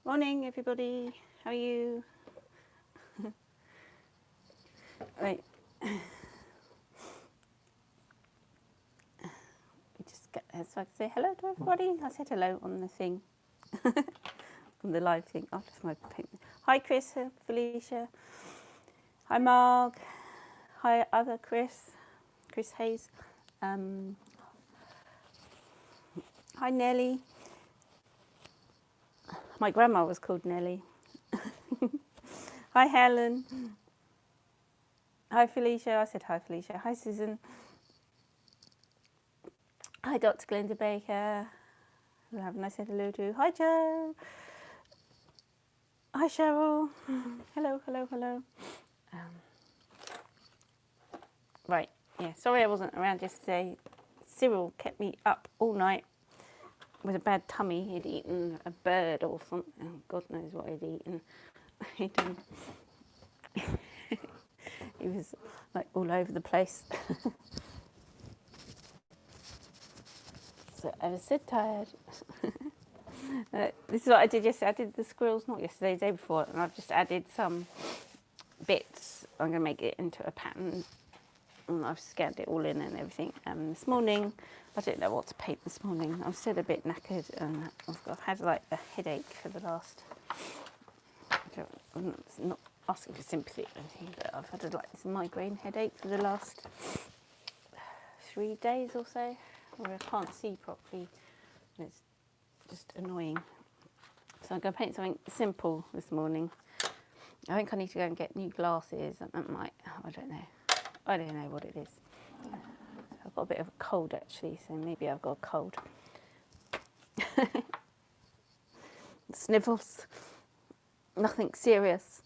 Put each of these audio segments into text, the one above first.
Morning, everybody. How are you? Right. We just get there so I can say hello to everybody. I said hello on the thing, on the live thing. I'll just my paint. Hi, Chris, Felicia. Hi, Marg. Hi, other Chris. Chris Hayes. Hi, Nellie. My grandma was called Nellie. Hi, Helen. Hi, Felicia. I said hi, Felicia. Hi, Susan. Hi, Dr. Glenda Baker. Who haven't I said hello to? Hi, Joe. Hi, Cheryl. Hello, hello, hello. Right, yeah, sorry I wasn't around yesterday. Cyril kept me up all night with a bad tummy. He'd eaten a bird or something. God knows what he'd eaten. He was like all over the place. So I was so tired. This is what I did yesterday. I did the squirrels, not yesterday, the day before, and I've just added some bits. I'm going to make it into a pattern, and I've scanned it all in and everything. This morning, I didn't know what to paint this morning. I'm still a bit knackered, and I've had like a headache for the last. I'm not asking for sympathy or anything, but I've had like this migraine headache for the last 3 days or so, where I can't see properly. And it's just annoying. So I'm going to paint something simple this morning. I think I need to go and get new glasses. I don't know. I don't know what it is. I've got a bit of a cold actually, so maybe I've got a cold. Sniffles. Nothing serious.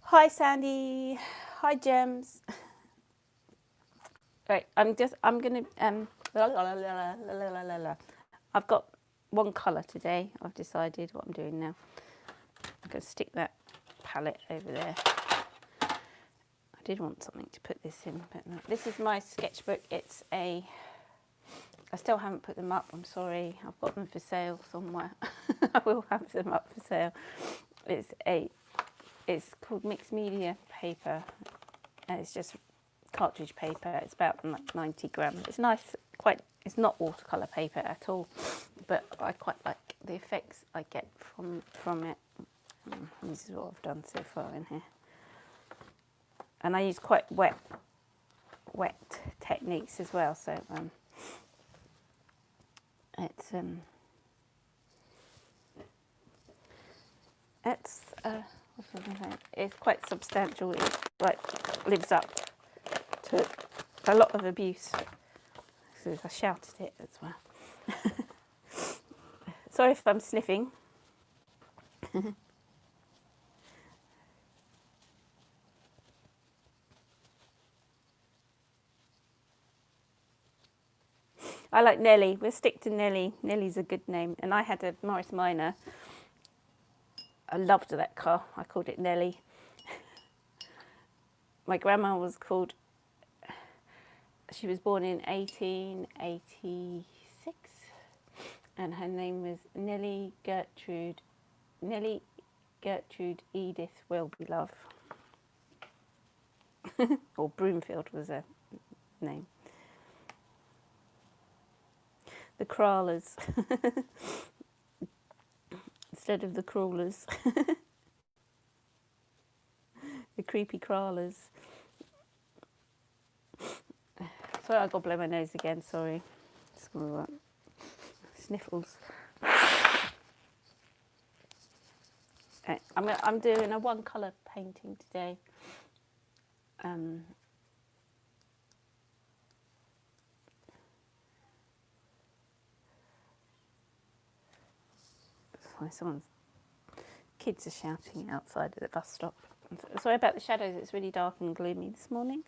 Hi Sandy. Hi Gems. Right, I'm gonna I've got one colour today. I've decided what I'm doing now. I'm gonna stick that palette over there. I did want something to put this in, but no. This is my sketchbook. I still haven't put them up, I'm sorry. I've got them for sale somewhere. I will have them up for sale. It's called mixed media paper, and it's just cartridge paper. It's about 90 grams. It's nice, it's not watercolour paper at all, but I quite like the effects I get from it. This is what I've done so far in here. And I use quite wet techniques as well, so it's quite substantial. It like lives up to a lot of abuse. So I shouted it as well. Sorry if I'm sniffing. I like Nellie. We'll stick to Nellie. Nellie's a good name. And I had a Morris Minor. I loved that car. I called it Nellie. My grandma was called, she was born in 1886, and her name was Nellie Gertrude Edith Welbylove. Or Broomfield was her name. The Crawlers. Instead of the Crawlers. The creepy Crawlers. Sorry, I got to blow my nose again, sorry. Sniffles. I'm doing a one colour painting today. Someone's kids are shouting outside at the bus stop. Sorry about the shadows, it's really dark and gloomy this morning.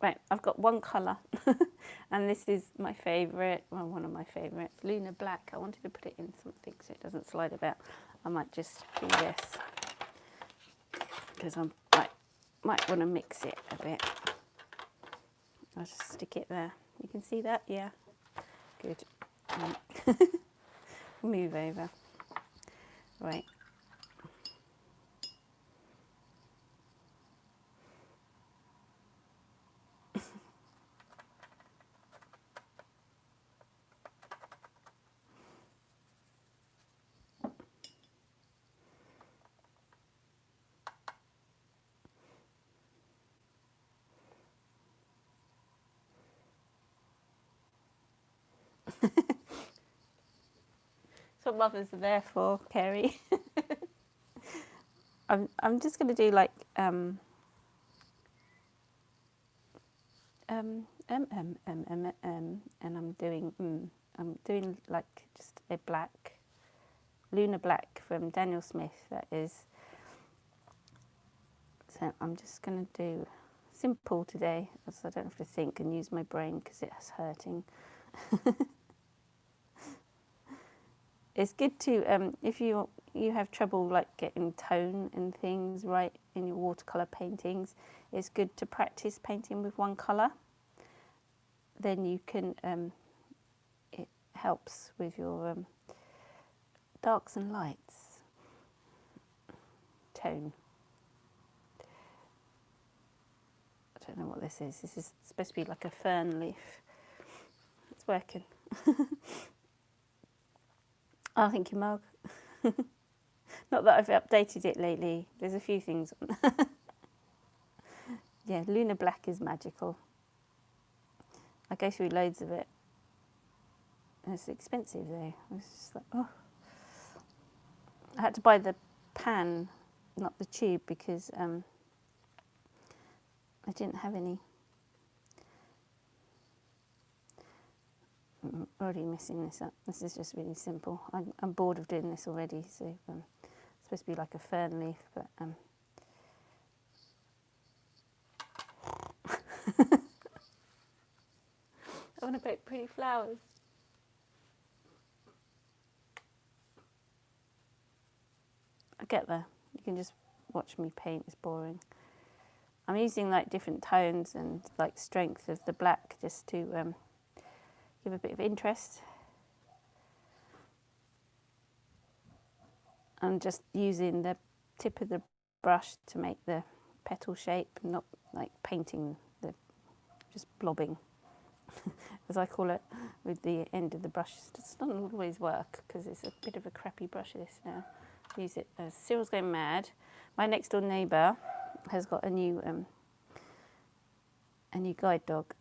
Right, I've got one colour, and this is my favourite, well, one of my favourites, Lunar Black. I wanted to put it in something so it doesn't slide about. I might just do this, because I'm like Might want to mix it a bit. I'll just stick it there. You can see that? Yeah. Good. Move over. Right. That's what mothers are there for, Kerry. I'm just going to do like and I'm doing like just a black lunar black from Daniel Smith. That is. So I'm just going to do simple today, so I don't have to think and use my brain because it's hurting. It's good to, if you have trouble like getting tone and things right in your watercolour paintings, it's good to practice painting with one colour. Then you can, it helps with your darks and lights, tone. I don't know what this is. This is supposed to be like a fern leaf. It's working. Oh, thank you, Mug. Not that I've updated it lately. There's a few things on. Yeah, lunar black is magical. I go through loads of it. It's expensive though. It's just like, oh. I had to buy the pan, not the tube, because I didn't have any. I'm already messing this up. This is just really simple. I'm bored of doing this already, so it's supposed to be like a fern leaf, but I want to paint pretty flowers. I get there. You can just watch me paint. It's boring. I'm using like different tones and like strength of the black just to give a bit of interest. I'm just using the tip of the brush to make the petal shape, not like painting just blobbing, as I call it, with the end of the brush. It doesn't always work because it's a bit of a crappy brush this now. Use it as Cyril's going mad. My next door neighbour has got a new guide dog,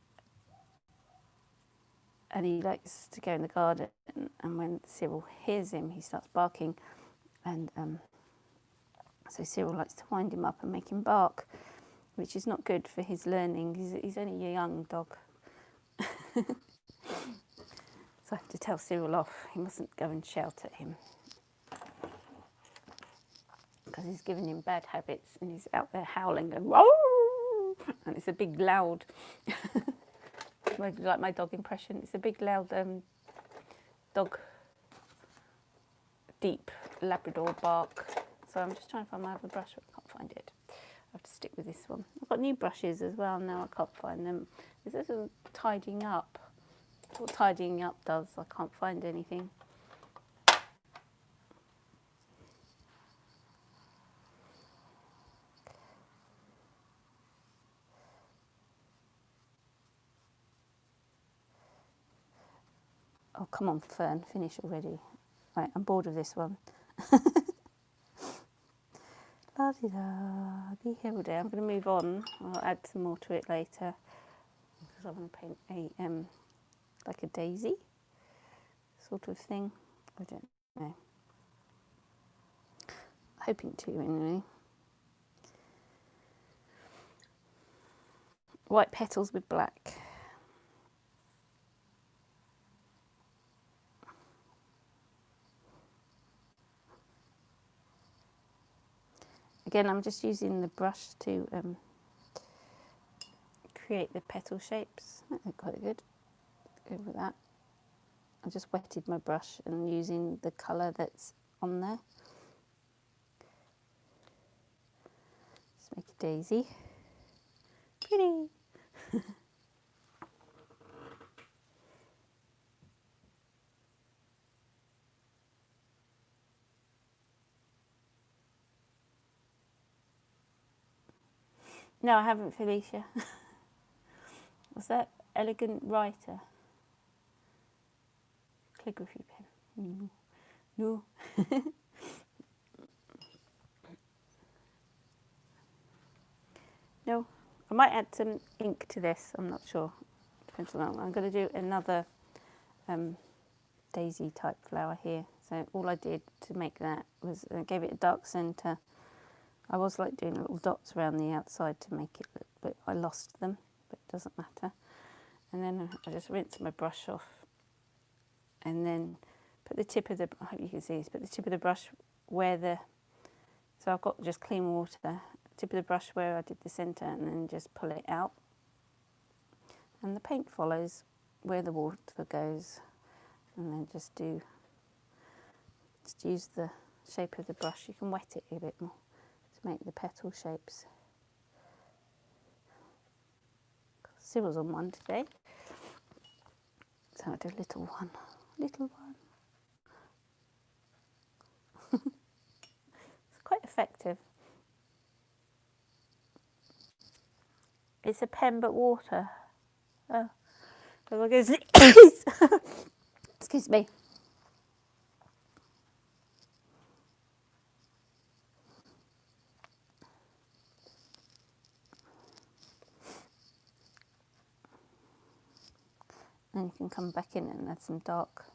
and he likes to go in the garden, and when Cyril hears him he starts barking, and so Cyril likes to wind him up and make him bark, which is not good for his learning. He's only a young dog. So I have to tell Cyril off. He mustn't go and shout at him because he's giving him bad habits, and he's out there howling and whoa, and it's a big loud like my dog impression. It's a big loud dog, deep Labrador bark. So I'm just trying to find my other brush, but I can't find it. I have to stick with this one. I've got new brushes as well now. I can't find them. This is tidying up. That's what tidying up does. I can't find anything. Oh, come on, Fern, finish already. Right, I'm bored of this one. La-di-da, be here all day. I'm going to move on. I'll add some more to it later because I want to paint a like a daisy sort of thing. I don't know. Hoping to anyway. White petals with black. Again, I'm just using the brush to create the petal shapes. That look quite good. Go with that. I just wetted my brush and using the colour that's on there. Just make a daisy. No, I haven't, Felicia. What's that? Elegant Writer. Calligraphy pen. No. No. I might add some ink to this. I'm not sure. Depends on. I'm going to do another daisy type flower here. So all I did to make that was I gave it a dark centre. I was like doing little dots around the outside to make it look, but I lost them, but it doesn't matter. And then I just rinse my brush off and then put the tip of the, I hope you can see this, put the tip of the brush where the, so I've got just clean water, tip of the brush where I did the centre, and then just pull it out. And the paint follows where the water goes, and then just use the shape of the brush. You can wet it a bit more to make the petal shapes. Cyril's on one today, so I'll do a little one. It's quite effective. It's a pen but water. Oh, excuse me. And you can come back in and add some darks.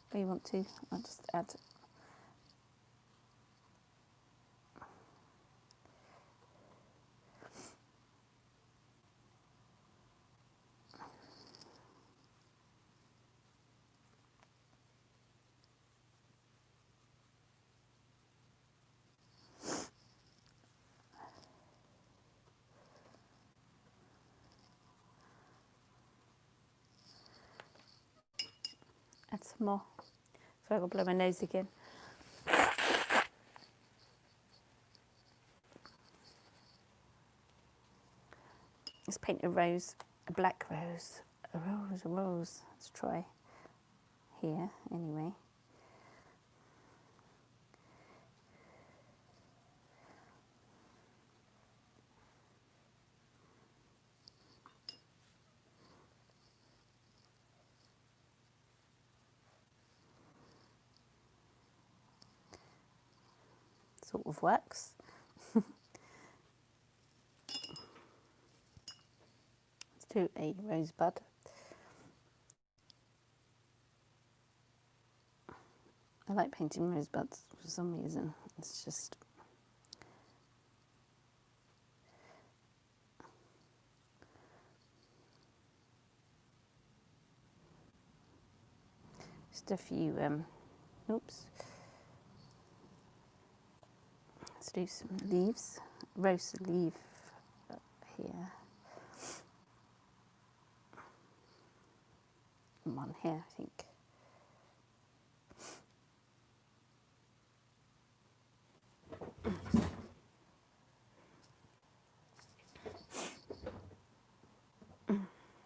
If you want to, I'll just add. Add some more. So I've got to blow my nose again. Let's paint a rose, a black rose, a rose. Let's try here anyway. Sort of works. Let's do a rosebud. I like painting rosebuds for some reason. It's just a few. Oops. Let's do some leaves. Rose leaf here. And one here, I think.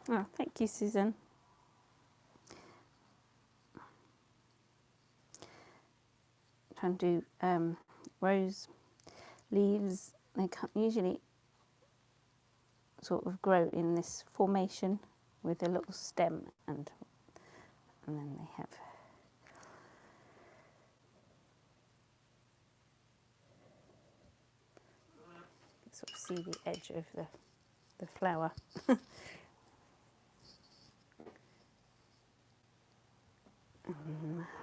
Oh, thank you, Susan. Trying to do rose leaves. They usually sort of grow in this formation with a little stem, and then they have sort of see the edge of the flower.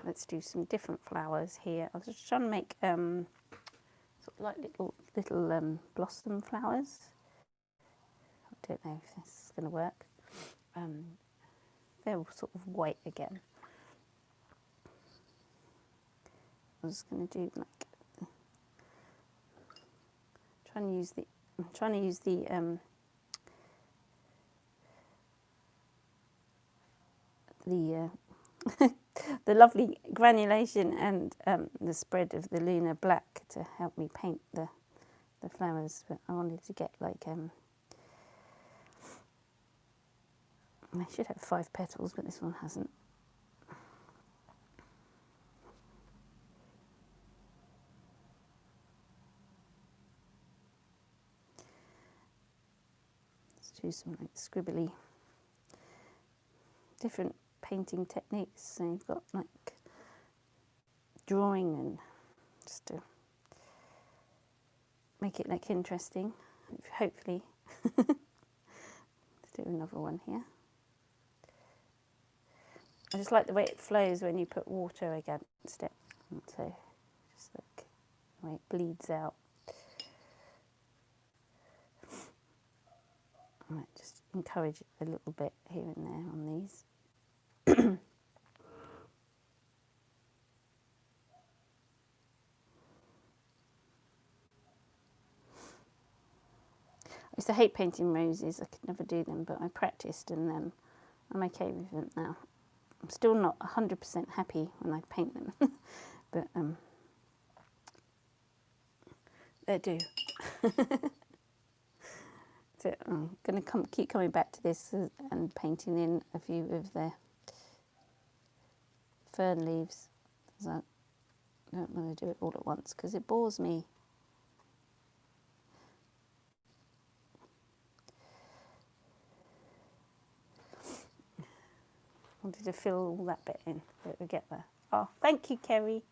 Let's do some different flowers here. I was just trying to make sort of like little blossom flowers. I don't know if this is going to work. They're all sort of white again. I was going to do like trying to use the the lovely granulation and the spread of the lunar black to help me paint the flowers. But I wanted to get like I should have 5 petals, but this one hasn't. do some like scribbly, different painting techniques. So you've got like drawing and just to make it like interesting, hopefully. Let's do another one here. I just like the way it flows when you put water against it. And so just like the way it bleeds out. I might just encourage it a little bit here and there on these. I used to hate painting roses. I could never do them, but I practiced and then I'm okay with them now. I'm still not 100% happy when I paint them, but they do. So I'm going to keep coming back to this and painting in a few of the fern leaves. I don't want to do it all at once because it bores me. Wanted to fill all that bit in, but we'll get there. Oh, thank you, Kerry.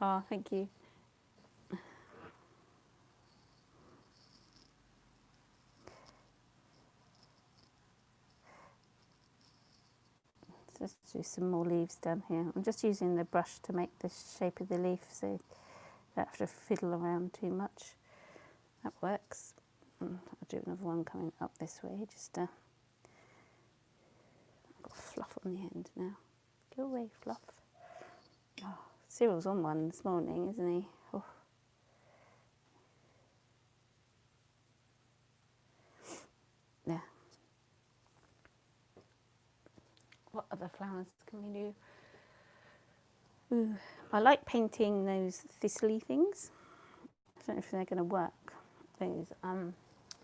Oh, thank you. Let's do some more leaves down here. I'm just using the brush to make the shape of the leaf so you don't have to fiddle around too much. That works. I'll do another one coming up this way. Just I've got fluff on the end now. Go away, Fluff. Oh, Cyril's on one this morning, isn't he? Oh. Yeah. What other flowers can we do? Ooh, I like painting those thistly things. I don't know if they're going to work. Those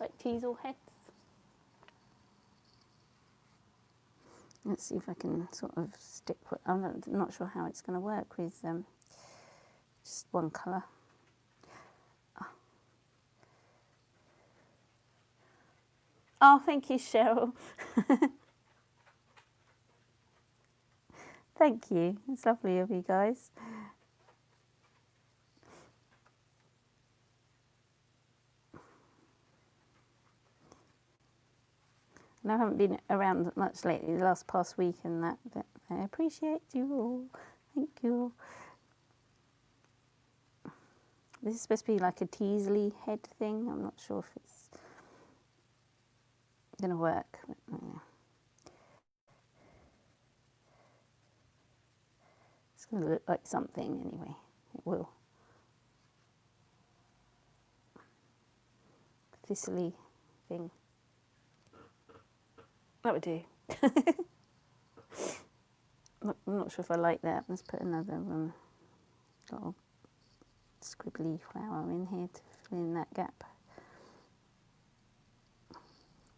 like teasel heads. Let's see if I can sort of stick with, I'm not sure how it's going to work with just one colour. Oh, thank you, Cheryl. Thank you. It's lovely of you guys. And I haven't been around much lately, the past week and that, but I appreciate you all. Thank you. This is supposed to be like a Teasley head thing. I'm not sure if it's going to work. But, yeah. It's going to look like something anyway. It will. Thistly thing. That would do. I'm not sure if I like that. Let's put another little scribbly flower in here to fill in that gap.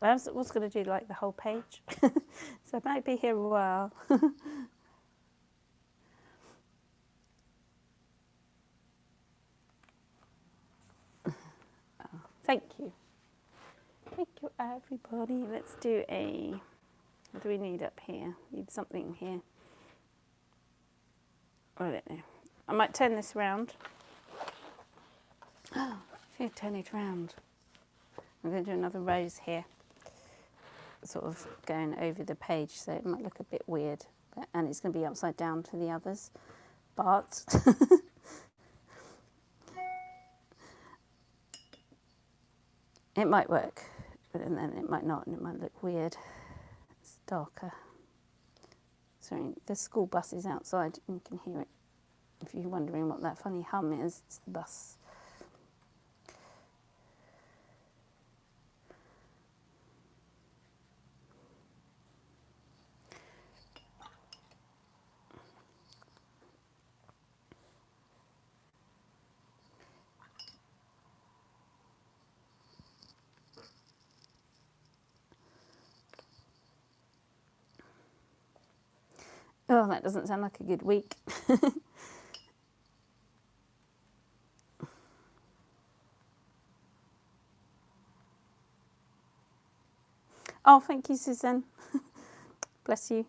I was going to do like the whole page, so I might be here a while. Oh, thank you. Thank you, everybody. Let's do what do we need up here? Need something here. I don't know. I might turn this round. Oh, if you turn it round. I'm going to do another rose here, sort of going over the page, so it might look a bit weird, and it's going to be upside down to the others. But it might work, but then it might not, and it might look weird. It's darker. Sorry, the school bus is outside, and you can hear it. If you're wondering what that funny hum is, it's the bus. Oh, that doesn't sound like a good week. Oh, thank you, Suzanne. Bless you.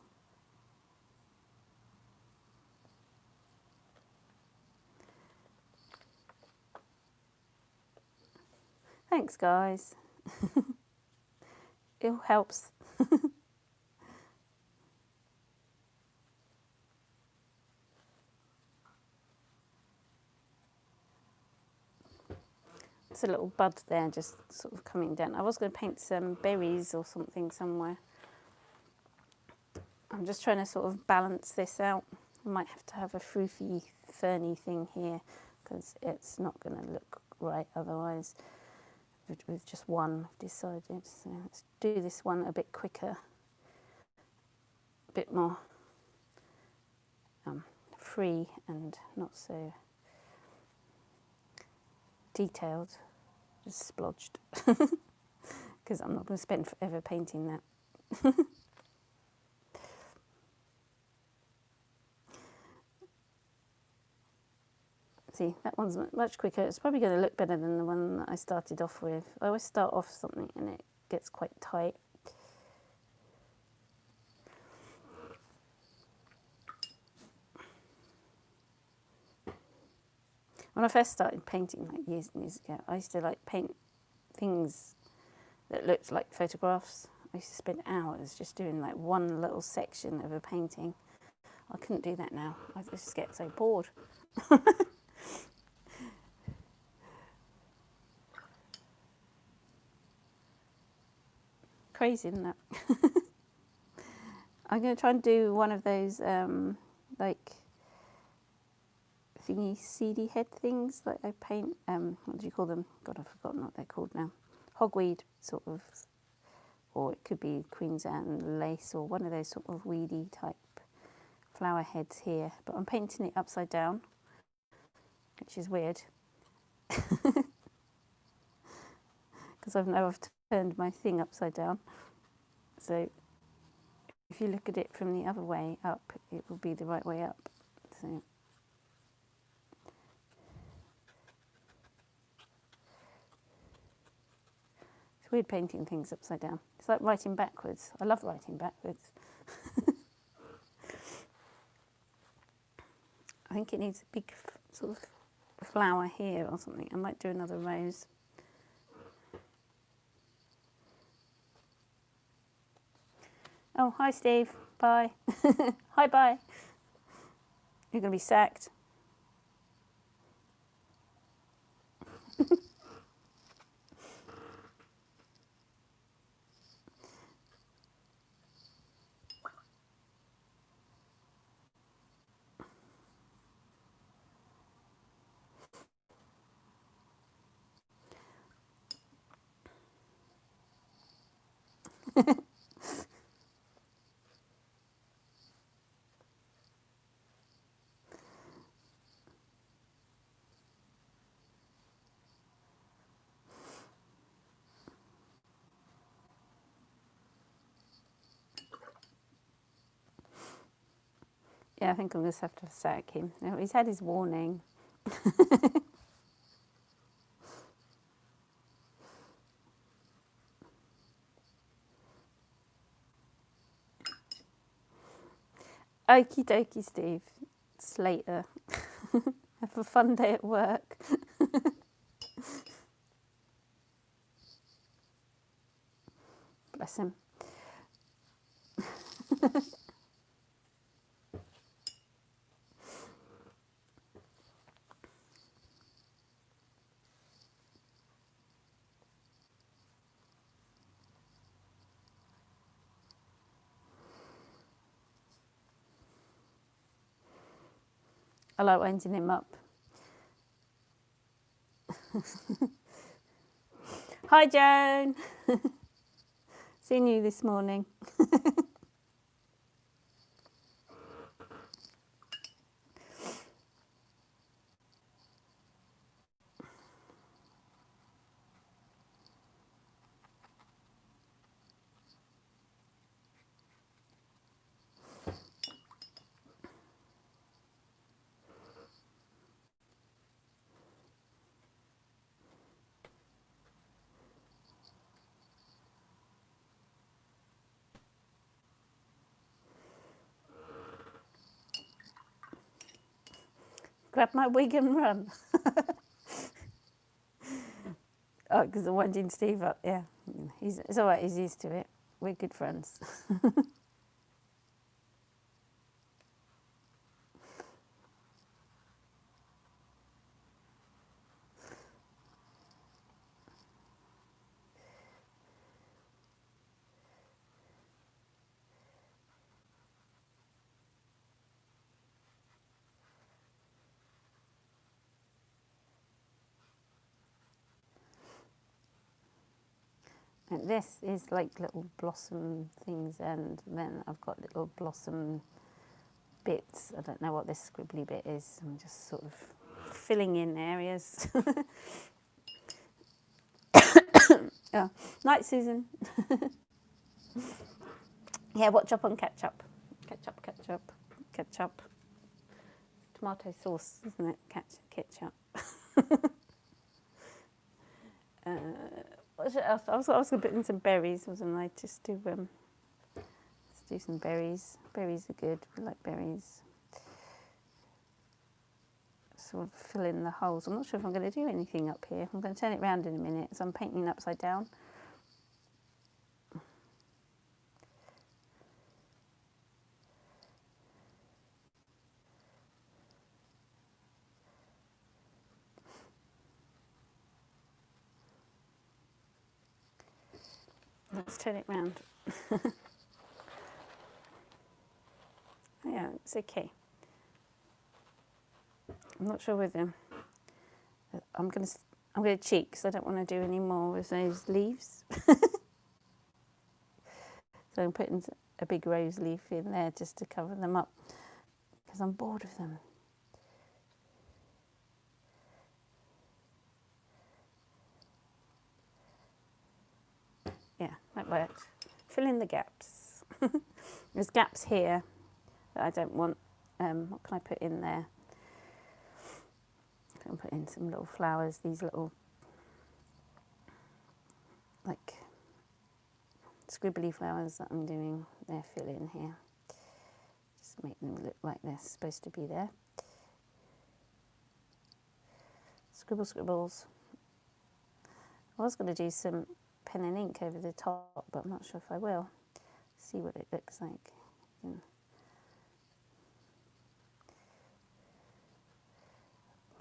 Thanks, guys. It all helps. It's a little bud there, just sort of coming down. I was going to paint some berries or something somewhere. I'm just trying to sort of balance this out. I might have to have a froofy, ferny thing here because it's not going to look right otherwise. With just one, I've decided. So let's do this one a bit quicker, a bit more free and not so detailed, just splodged, because I'm not going to spend forever painting that. See, that one's much quicker. It's probably going to look better than the one that I started off with. I always start off something and it gets quite tight. When I first started painting, like years and years ago, I used to like paint things that looked like photographs. I used to spend hours just doing like one little section of a painting. I couldn't do that now. I just get so bored. Crazy, isn't that? I'm going to try and do one of those like thingy seedy head things that I paint. What do you call them? God, I've forgotten what they're called now. Hogweed, sort of, or it could be Queen's Anne lace or one of those sort of weedy type flower heads here. But I'm painting it upside down, which is weird because I've turned my thing upside down. So if you look at it from the other way up, it will be the right way up. So it's weird painting things upside down. It's like writing backwards. I love writing backwards. I think it needs a big sort of flower here or something. I might do another rose. Oh, hi, Steve. Bye. Hi, bye. You're going to be sacked. Yeah, I think I'm going to have to sack him. No, he's had his warning. Okie dokie, Steve. It's later. Have a fun day at work. Bless him. I like winding him up. Hi, Joan. Seen you this morning. grab my wig and run. Oh, because I'm winding Steve up, yeah. It's all right, he's used to it. We're good friends. And this is like little blossom things, and then I've got little blossom bits. I don't know what this scribbly bit is. I'm just sort of filling in areas. Oh, night, Susan. Yeah, watch up on ketchup. Ketchup, ketchup, ketchup. Tomato sauce, isn't it? Ketchup. What else? I was going to put in some berries, wasn't I? Just to let's do some berries. Berries are good. We like berries. Sort of fill in the holes. I'm not sure if I'm going to do anything up here. I'm going to turn it round in a minute. So I'm painting upside down. Let's turn it round. Yeah, it's okay. I'm not sure whether I'm going to cheat because I don't want to do any more with those leaves. So I'm putting a big rose leaf in there just to cover them up because I'm bored of them. Yeah, that works. Fill in the gaps. There's gaps here that I don't want. What can I put in there? I can put in some little flowers, these little like scribbly flowers that I'm doing. They're fill in here. Just make them look like they're supposed to be there. Scribble, scribbles. I was going to do some pen and ink over the top, but I'm not sure if I will. See what it looks like.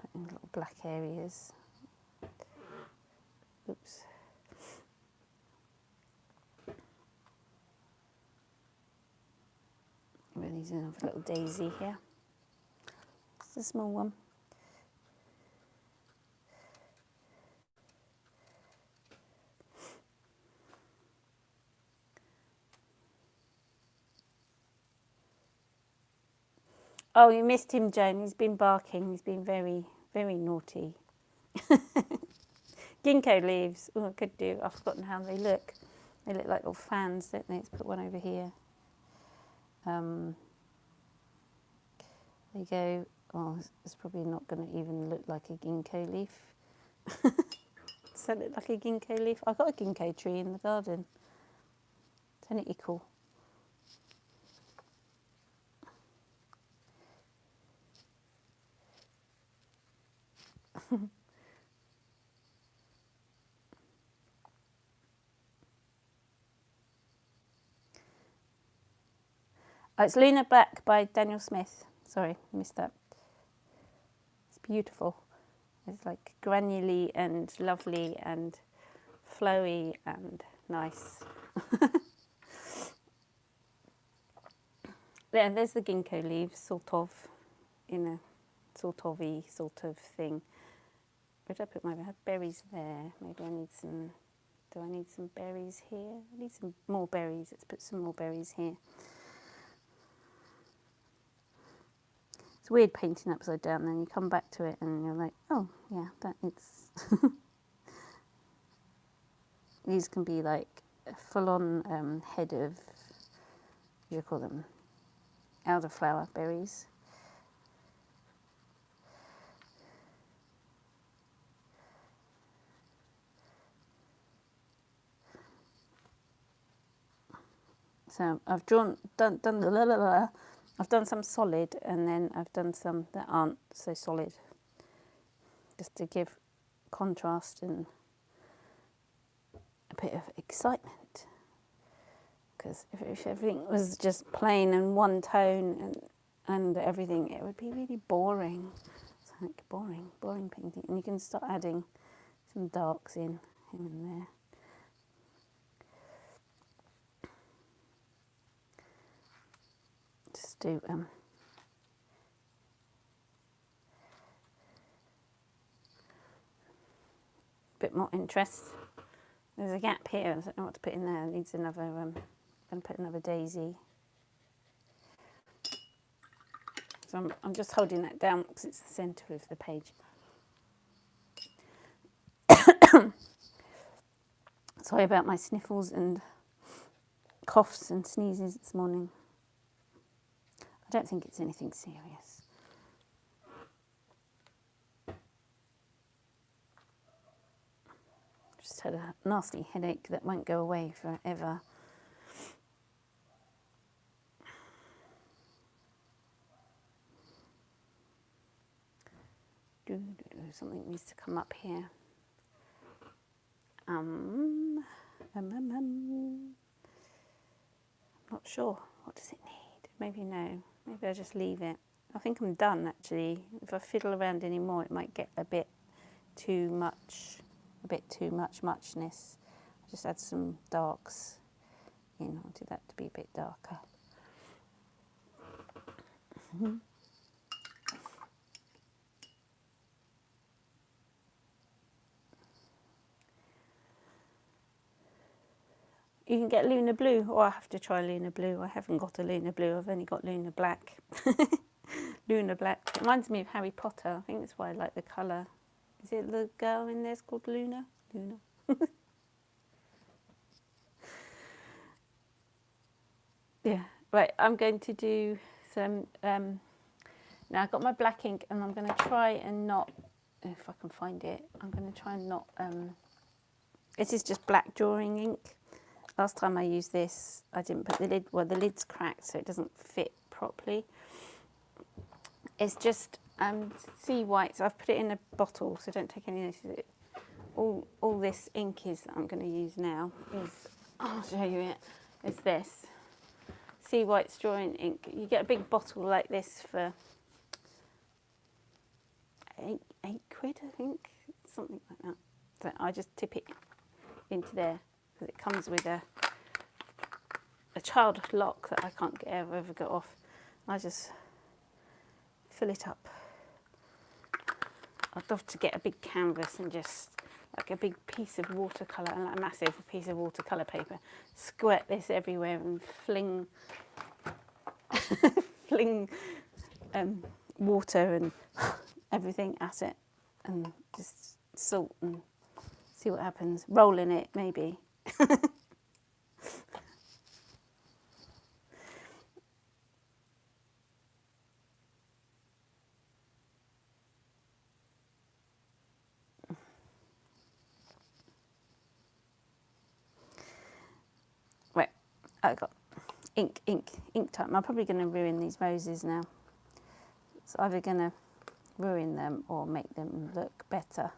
Put in little black areas. Oops. We're using a little daisy here. It's a small one. Oh, you missed him, Joan. He's been barking. He's been very, very naughty. Ginkgo leaves. Oh, I could do. I've forgotten how they look. They look like little fans, don't they? Let's put one over here. There you go. Oh, it's probably not going to even look like a ginkgo leaf. Does that look like a ginkgo leaf? I've got a ginkgo tree in the garden. Isn't it cool? Oh, it's Luna Black by Daniel Smith. Sorry, missed that. It's beautiful. It's like granularly and lovely and flowy and nice. Yeah, there's the ginkgo leaves, sort of, in a sort of thing. Where did I put my berries there? Maybe I need some. Do I need some berries here? I need some more berries. Let's put some more berries here. It's weird painting upside down, then you come back to it and you're like, oh, yeah, that it's... These can be like a full-on head of, what do you call them? Elderflower berries. So I've done I've done some solid and then I've done some that aren't so solid, just to give contrast and a bit of excitement. Because if everything was just plain and one tone and everything, it would be really boring. It's like boring painting. And you can start adding some darks in here and there. Just do a bit more interest. There's a gap here. I don't know what to put in there. It needs another. I'm going to put another daisy. So I'm just holding that down because it's the centre of the page. Sorry about my sniffles and coughs and sneezes this morning. I don't think it's anything serious. Just had a nasty headache that won't go away forever. Something needs to come up here. I'm not sure. What does it need? Maybe no. Maybe I'll just leave it. I think I'm done actually. If I fiddle around anymore, it might get a bit too much muchness. I'll just add some darks in. I wanted that to be a bit darker. You can get Lunar Blue, or I have to try Lunar Blue. I haven't got a Lunar Blue, I've only got Lunar Black. Lunar Black. It reminds me of Harry Potter. I think that's why I like the colour. Is it the girl in there's called Luna? Luna. Yeah, right, I'm going to do some, now I've got my black ink and I'm going to try and not, if I can find it, I'm going to try and not, this is just black drawing ink. Last time I used this, I didn't put the lid, well the lid's cracked so it doesn't fit properly. It's just sea white, so I've put it in a bottle so don't take any notice of it. All this ink is that I'm going to use now is, I'll show you it, is this. Sea White's drawing ink. You get a big bottle like this for £8, I think, something like that. So I just tip it into there because it comes with a child lock that I can't ever get off. I just fill it up. I'd love to get a big canvas and just like a big piece of watercolour, like a massive piece of watercolour paper, squirt this everywhere and fling water and everything at it and just salt and see what happens. Roll in it, maybe. Right, I've got ink time. I'm probably going to ruin these roses now. It's either going to ruin them or make them look better,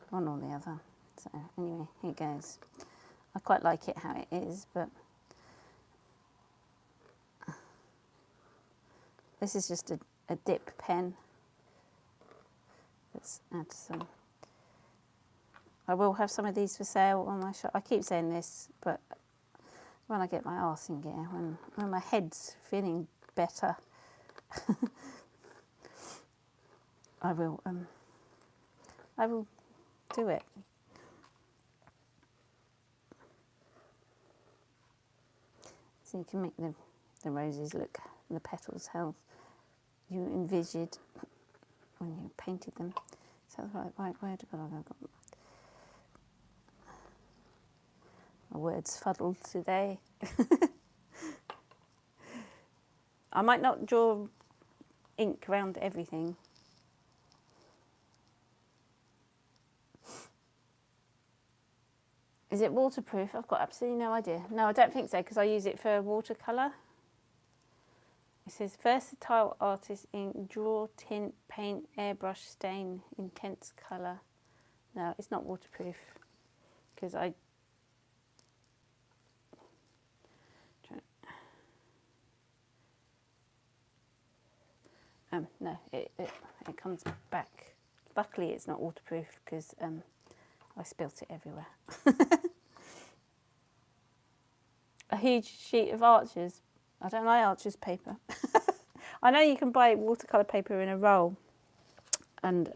one or the other. So anyway, here goes. I quite like it how it is, but this is just a dip pen. Let's add some. I will have some of these for sale on my shop. I keep saying this, but when I get my arse in gear, when my head's feeling better, I will do it. So you can make the roses look, the petals, how you envisioned when you painted them. So right, where did I go? My words fuddled today. I might not draw ink around everything. Is it waterproof? I've got absolutely no idea. No, I don't think so because I use it for watercolour. It says versatile artist in draw, tint, paint, airbrush, stain, intense colour. No, it's not waterproof because no, it comes back. Luckily, it's not waterproof because I spilt it everywhere. A huge sheet of Arches. I don't like Arches paper. I know you can buy watercolour paper in a roll, and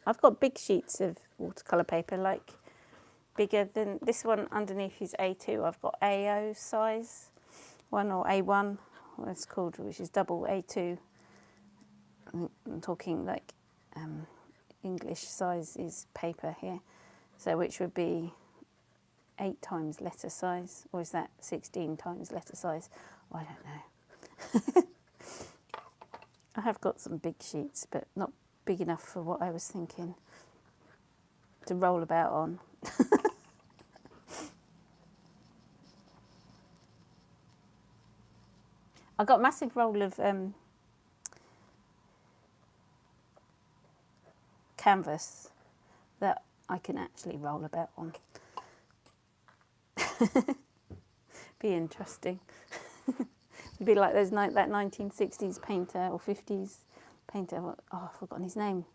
I've got big sheets of watercolour paper, like bigger than this one. Underneath is A2. I've got AO size one, or A1, what it's called, which is double A2. I'm talking like English size is paper here, so which would be 8 times letter size, or is that 16 times letter size? Oh, I don't know. I have got some big sheets, but not big enough for what I was thinking to roll about on. I got a massive roll of canvas that I can actually roll about on. Be interesting. It'd be like those that 1960s painter or 50s painter. Oh, I've forgotten his name.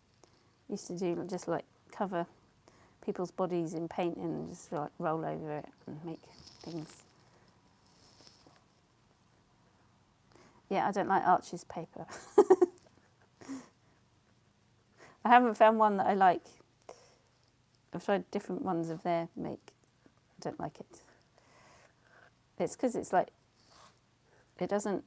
Used to do just like cover people's bodies in paint and just like roll over it and make things. Yeah, I don't like Arches paper. I haven't found one that I like. I've tried different ones of their make. I don't like it. It's because it's like, it doesn't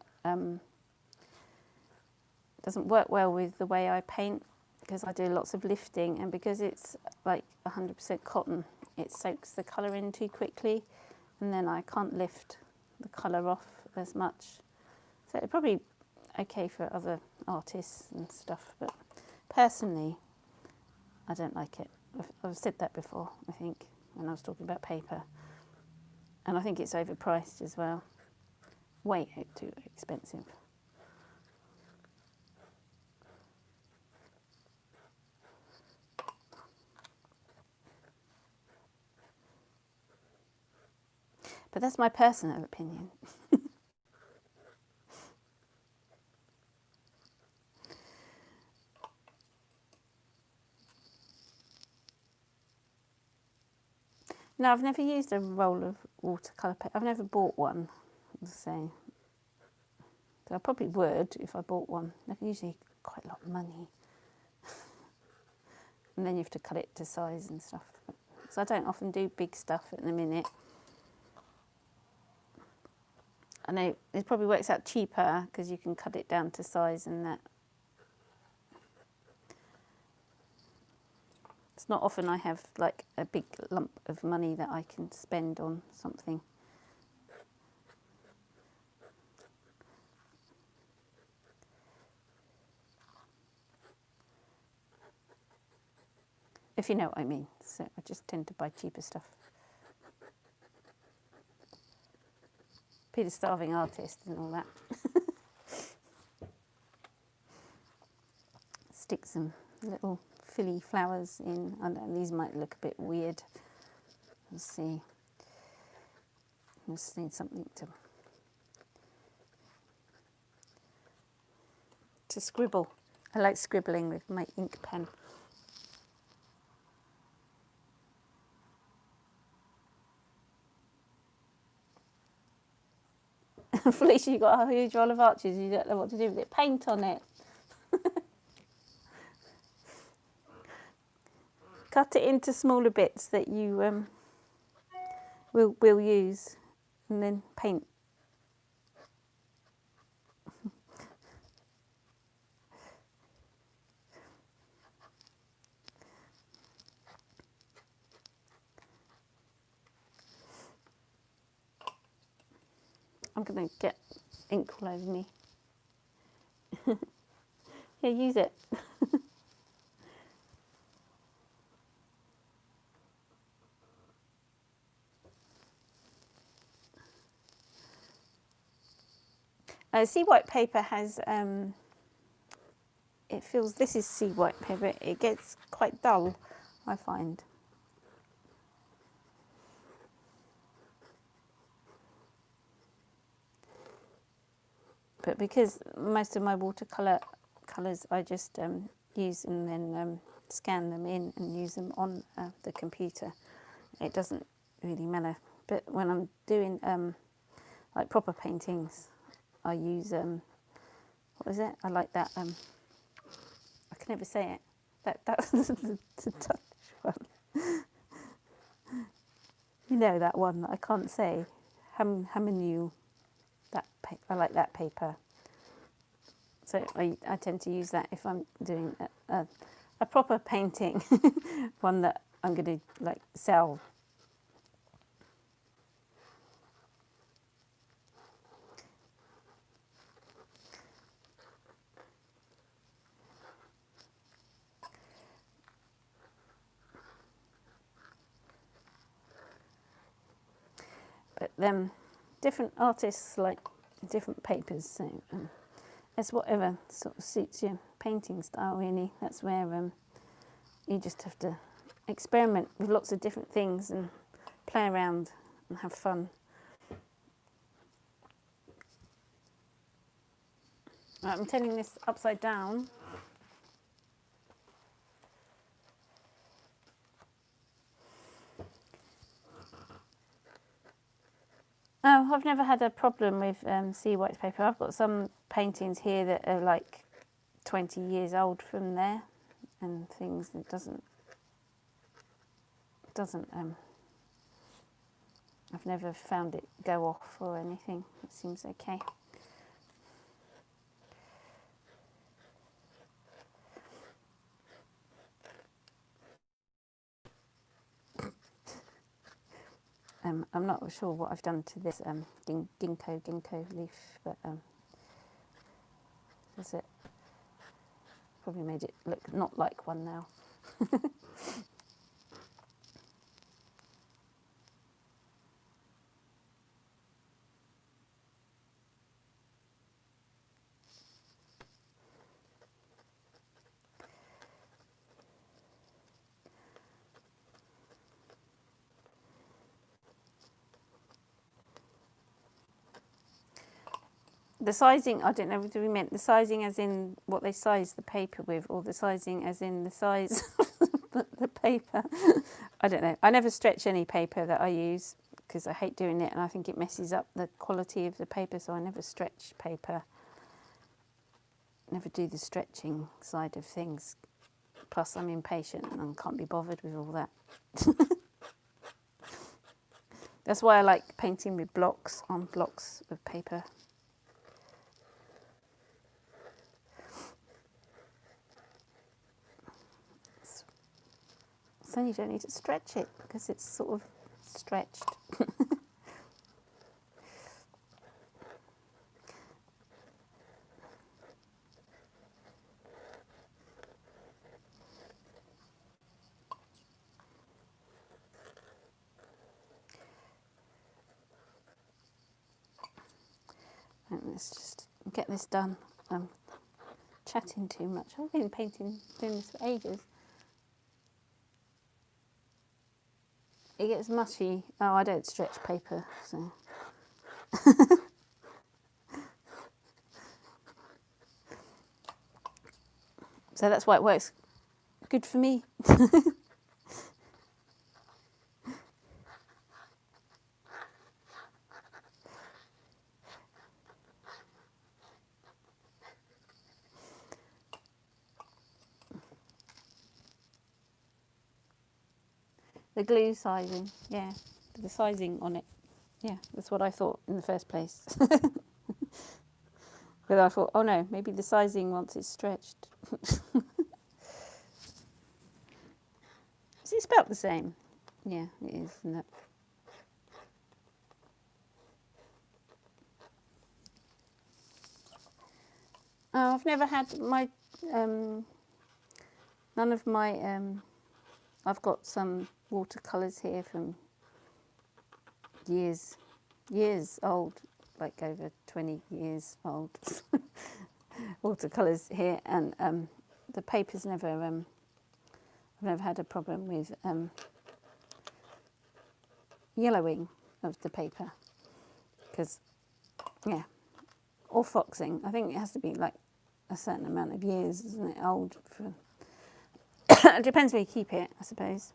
work well with the way I paint, because I do lots of lifting, and because it's like 100% cotton, it soaks the colour in too quickly, and then I can't lift the colour off as much. So it's probably okay for other artists and stuff, but personally, I don't like it. I've said that before, I think, when I was talking about paper. And I think it's overpriced as well. Way too expensive. But that's my personal opinion. No, I've never used a roll of watercolour paper. I've never bought one, I'll say. So I probably would if I bought one. They're usually quite a lot of money. And then you have to cut it to size and stuff. So I don't often do big stuff at the minute. I know it probably works out cheaper because you can cut it down to size and that. It's not often I have like a big lump of money that I can spend on something. If you know what I mean. So I just tend to buy cheaper stuff. Be the starving artist and all that. Stick some little filly flowers in. I know these might look a bit weird. Let's see. I just need something to scribble. I like scribbling with my ink pen. Felicia, you've got a huge roll of Arches, you don't know what to do with it. Paint on it. Cut it into smaller bits that you will use, and then paint. I'm going to get ink all over me. Yeah, use it. Sea white paper has, it feels, this is sea white paper, it gets quite dull, I find. But because most of my watercolour colours I just use and then scan them in and use them on the computer, it doesn't really matter. But when I'm doing like proper paintings, I use, what is it? I like that, I can never say it. That's the touch one. You know that one that I can't say. Hamanul. I like that paper. So I tend to use that if I'm doing a proper painting, one that I'm going to like sell. But different artists like different papers, so it's whatever sort of suits your painting style really. That's where you just have to experiment with lots of different things and play around and have fun. Right, I'm turning this upside down. Oh, I've never had a problem with sea white paper. I've got some paintings here that are like 20 years old from there and things. It doesn't I've never found it go off or anything. It seems okay. I'm not sure what I've done to this ginkgo leaf, but that's it. Probably made it look not like one now. The sizing, I don't know whether we meant the sizing as in what they size the paper with, or the sizing as in the size of the paper. I don't know. I never stretch any paper that I use because I hate doing it and I think it messes up the quality of the paper, so I never stretch paper. Never do the stretching side of things. Plus I'm impatient and can't be bothered with all that. That's why I like painting with blocks on blocks of paper. So you don't need to stretch it because it's sort of stretched. And let's just get this done. I'm chatting too much. I've been doing this for ages. It gets mushy. Oh, I don't stretch paper, so. So that's why it works good for me. The glue sizing, yeah, the sizing on it. Yeah, that's what I thought in the first place. But I thought, oh no, maybe the sizing once it's stretched. Is it spelt the same? Yeah, it is, isn't it? Oh, I've never had my, none of my, I've got some watercolours here from years old. like over 20 years old watercolours here, and the paper's never, I've never had a problem with yellowing of the paper, because, yeah, or foxing. I think it has to be like a certain amount of years, isn't it, old? For it depends where you keep it, I suppose.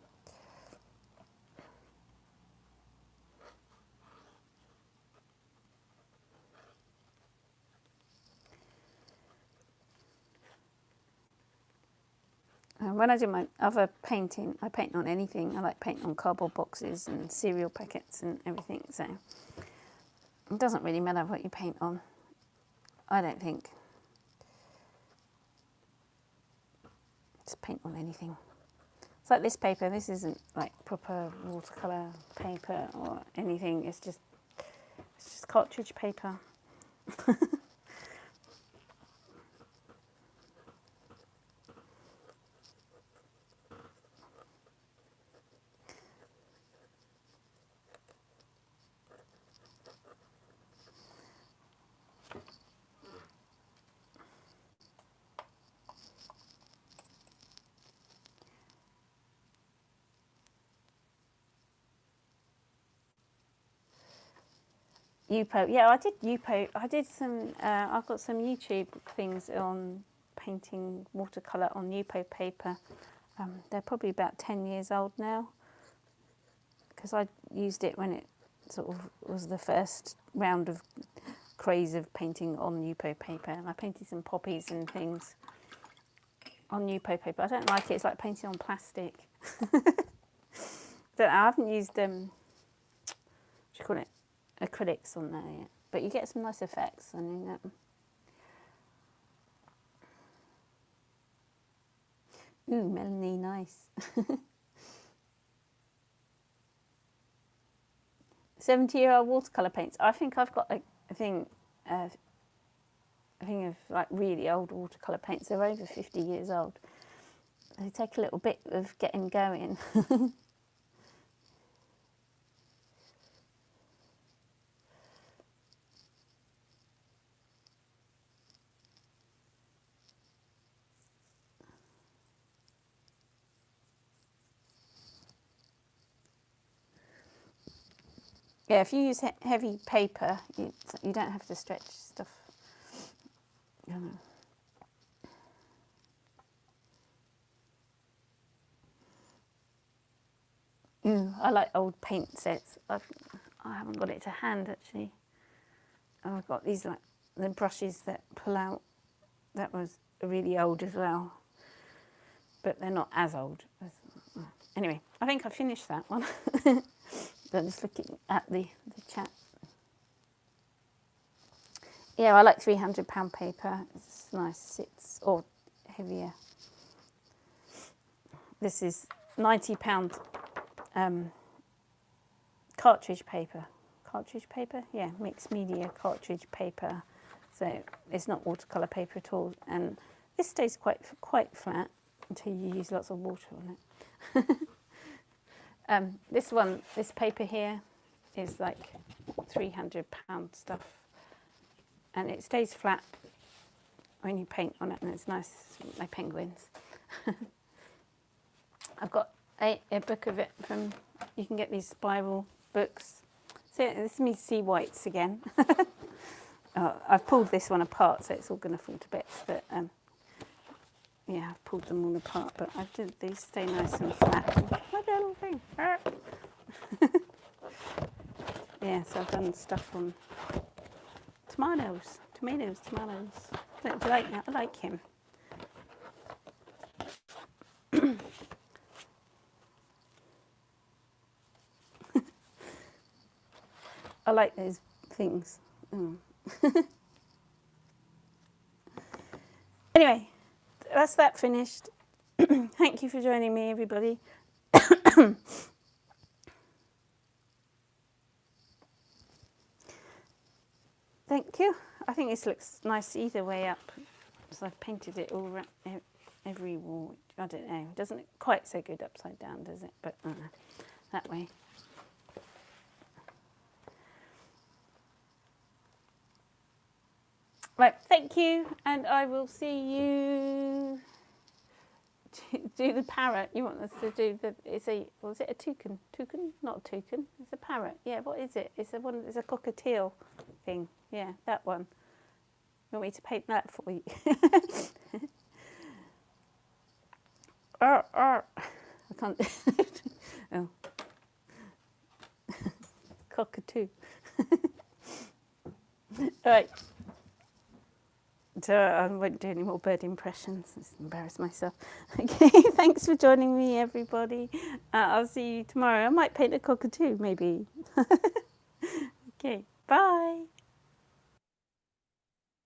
When I do my other painting, I paint on anything. I like painting on cardboard boxes and cereal packets and everything, so it doesn't really matter what you paint on, I don't think. Just paint on anything. It's like this paper. This isn't like proper watercolour paper or anything. It's just cartridge paper. Yupo, yeah, I did Yupo. I did some. I've got some YouTube things on painting watercolour on Yupo paper. They're probably about 10 years old now, because I used it when it sort of was the first round of craze of painting on Yupo paper, and I painted some poppies and things on Yupo paper. I don't like it. It's like painting on plastic. I haven't used what do you call it, acrylics on there yet, but you get some nice effects. I mean, ooh, Melanie, nice. 70-year-old watercolour paints. I think I've got like a thing of like really old watercolour paints. They're over 50 years old. They take a little bit of getting going. Yeah, if you use heavy paper, you don't have to stretch stuff. Ooh, I like old paint sets. I haven't got it to hand actually. Oh, I've got these like the brushes that pull out. That was really old as well, but they're not as old. Anyway, I think I finished that one. I'm just looking at the chat. Yeah, I like £300 paper. It's nice. It's or heavier. This is £90 cartridge paper. Cartridge paper, yeah, mixed media cartridge paper. So it's not watercolour paper at all, and this stays quite flat until you use lots of water on it. This paper here is like £300 stuff, and it stays flat when you paint on it, and it's nice. My penguins. I've got a book of it from. You can get these spiral books. So this is me sea whites again. I've pulled this one apart, so it's all going to fall to bits. But yeah, I've pulled them all apart. But these stay nice and flat. My little thing. Yeah, so I've done stuff on tomatoes. Do you like that? I like him. I like those things. Oh. Anyway, that's that finished. Thank you for joining me, everybody. Thank you. I think this looks nice either way up. So I've painted it all around every wall. I don't know. It doesn't look quite so good upside down, does it? But that way. Right, thank you, and I will see you. Do the parrot. You want us to do the? Was it a toucan? Toucan? Not a toucan. It's a parrot. Yeah. What is it? It's a one. It's a cockatiel thing. Yeah, that one. You want me to paint that for you? I can't. Oh, cockatoo. All right. So I won't do any more bird impressions. Just embarrass myself. Okay. Thanks for joining me, everybody. I'll see you tomorrow. I might paint a cockatoo, maybe. Okay. Bye.